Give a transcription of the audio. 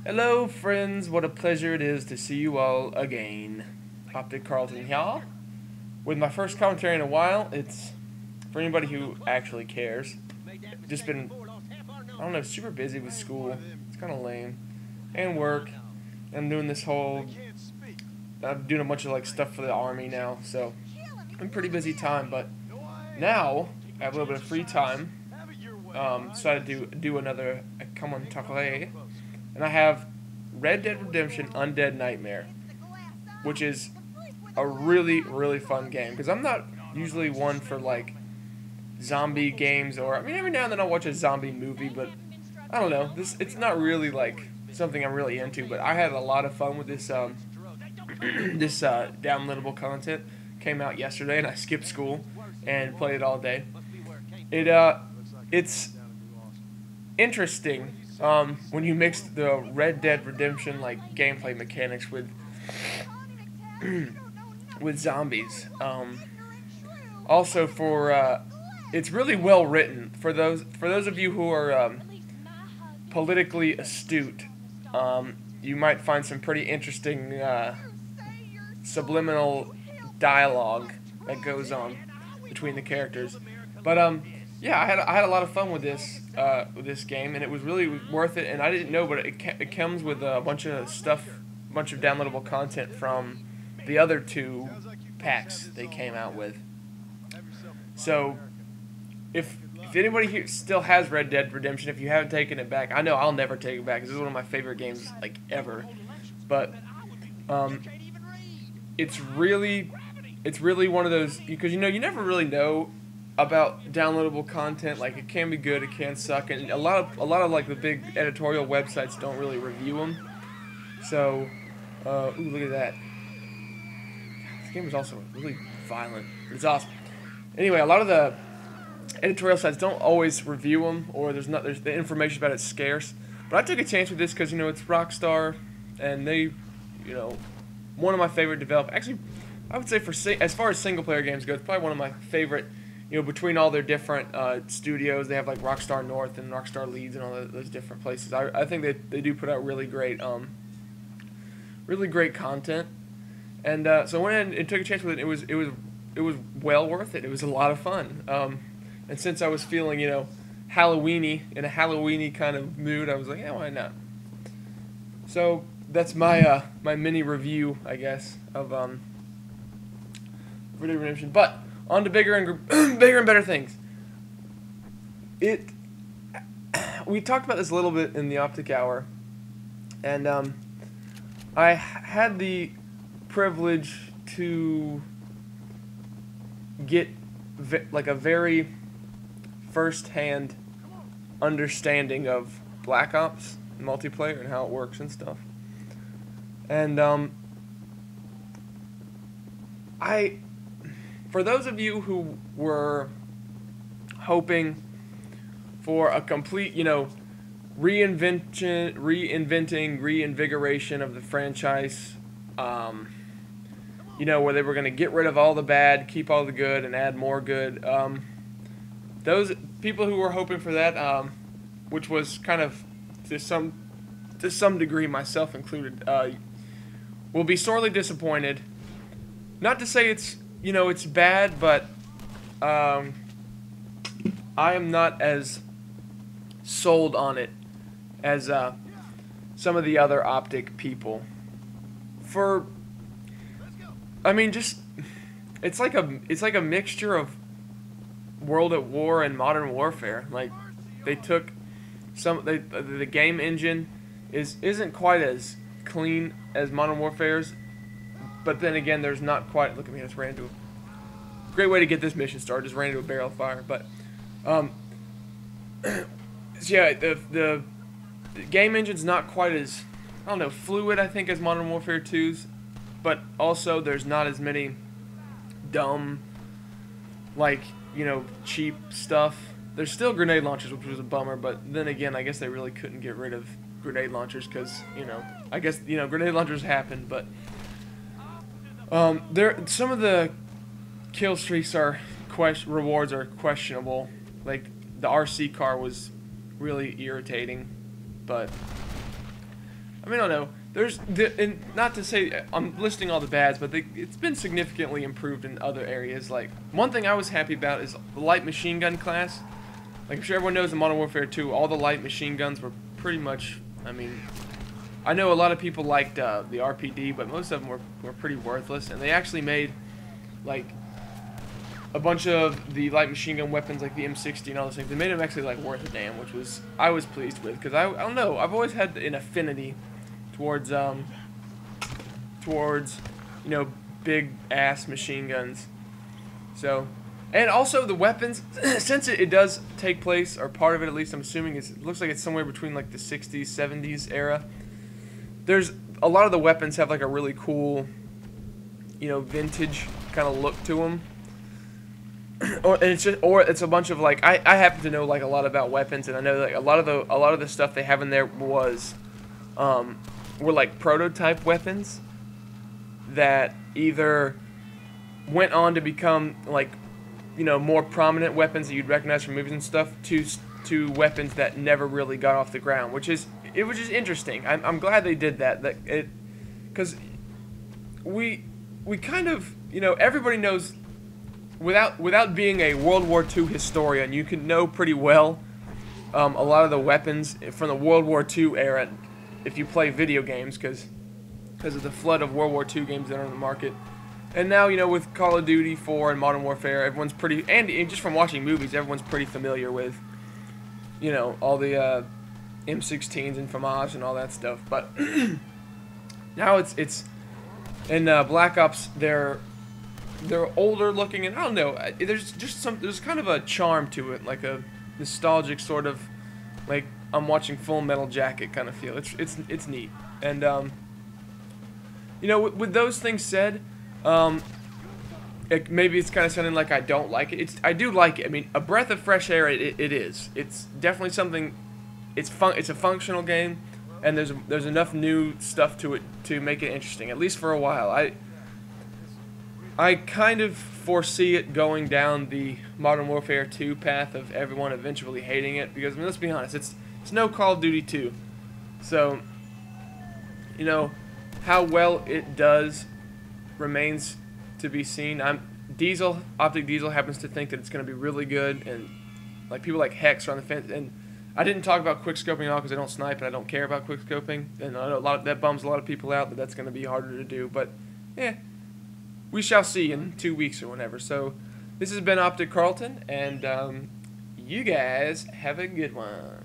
Hello friends, what a pleasure it is to see you all again. Optic Carlton here. With my first commentary in a while, it's for anybody who actually cares. Just been, I don't know, super busy with school. It's kind of lame. And work. I'm doing this whole, I'm doing a bunch of like stuff for the army now, so it's a pretty busy time, but now I have a little bit of free time. Decided to do another commentary. And I have Red Dead Redemption Undead Nightmare, which is a really, really fun game. Because I'm not usually one for, like, zombie games or... I mean, every now and then I'll watch a zombie movie, but I don't know. It's not really, like, something I'm really into. But I had a lot of fun with this, this downloadable content. Came out yesterday, and I skipped school and played it all day. It's interesting. When you mix the Red Dead Redemption like gameplay mechanics with with zombies, also for it's really well written for those of you who are politically astute. You might find some pretty interesting subliminal dialogue that goes on between the characters, but yeah, I had a lot of fun with this game, and it was really worth it. And I didn't know, but it comes with a bunch of stuff, a bunch of downloadable content from the other two packs they came out with. So, if anybody here still has Red Dead Redemption, if you haven't taken it back, I know I'll never take it back because this is one of my favorite games like ever. But it's really one of those, because you never really know about downloadable content. Like, it can be good, it can suck, and a lot of like the big editorial websites don't really review them. So, ooh, look at that. This game is also really violent. It's awesome. Anyway, a lot of the editorial sites don't always review them, or there's the information about it's scarce. But I took a chance with this because it's Rockstar, and they, one of my favorite developers. Actually, I would say as far as single player games go, it's probably one of my favorite. Between all their different studios, they have like Rockstar North and Rockstar Leeds and all those different places. I think they do put out really great content. And so I went in and took a chance with it. It was well worth it. It was a lot of fun. And since I was feeling Halloweeny, in a Halloweeny kind of mood, I was like, yeah, why not? So that's my my mini review, I guess, of Red Dead Redemption. But on to bigger and better things. We talked about this a little bit in the Optic Hour, and I had the privilege to get like a very first-hand understanding of Black Ops multiplayer and how it works and stuff. And for those of you who were hoping for a complete, reinvigoration of the franchise, where they were going to get rid of all the bad, keep all the good, and add more good, those people who were hoping for that, which was kind of to some degree, myself included, will be sorely disappointed. Not to say it's it's bad, but I am not as sold on it as some of the other Optic people. It's like a mixture of World at War and Modern Warfare. Like, they took the game engine isn't quite as clean as Modern Warfare's. But then again, there's not quite... Look at me, I just ran into a... Great way to get this mission started, just ran into a barrel of fire. But, so yeah, the game engine's not quite as, I don't know, fluid, I think, as Modern Warfare 2's. But also, there's not as many dumb, like, cheap stuff. There's still grenade launchers, which was a bummer. But then again, I guess they really couldn't get rid of grenade launchers because, I guess, grenade launchers happen, but... some of the kill streaks rewards are questionable. Like, the RC car was really irritating, but I mean, I don't know. And not to say I'm listing all the bads, but it's been significantly improved in other areas. Like, one thing I was happy about is the light machine gun class. Like, I'm sure everyone knows in Modern Warfare 2, all the light machine guns were pretty much, I mean, I know a lot of people liked the RPD, but most of them were pretty worthless. And they actually made, like, a bunch of the light machine gun weapons, like the M60 and all those things. They made them actually, like, worth a damn, which I was pleased with. Because I don't know, I've always had an affinity towards you know, big ass machine guns. So, and also the weapons, since it does take place, or part of it at least, I'm assuming it looks like it's somewhere between like the 60s, 70s era. There's a lot of the weapons have like a really cool, you know, vintage kind of look to them. Or it's a bunch of like I happen to know like a lot about weapons, and I know like a lot of the stuff they have in there were like prototype weapons that either went on to become like, you know, more prominent weapons that you'd recognize from movies and stuff, to weapons that never really got off the ground, which is interesting. I'm glad they did that. Because we kind of, you know, everybody knows, without being a World War II historian, you can know pretty well a lot of the weapons from the World War II era if you play video games, because of the flood of World War II games that are on the market. And now, you know, with Call of Duty 4 and Modern Warfare, everyone's pretty, and just from watching movies, everyone's pretty familiar with, you know, all the M16s and FAMAS and all that stuff. But now it's in Black Ops, they're older looking, and I don't know, there's kind of a charm to it, like a nostalgic sort of, like I'm watching Full Metal Jacket kind of feel. It's neat. And you know, with those things said, maybe it's kind of sounding like I don't like it. I do like it. I mean, a breath of fresh air. It is. It's definitely something. It's a functional game, and there's enough new stuff to it to make it interesting, at least for a while. I kind of foresee it going down the Modern Warfare 2 path of everyone eventually hating it, because I mean, let's be honest, it's no Call of Duty 2. So, you know, how well it does remains to be seen. Optic Diesel happens to think that it's going to be really good, and like people like Hex are on the fence. And I didn't talk about quick scoping at all because I don't snipe and I don't care about quick scoping, and I know that bums a lot of people out, that's going to be harder to do. But yeah, we shall see in 2 weeks or whenever. So this has been Optic Carlton, and you guys have a good one.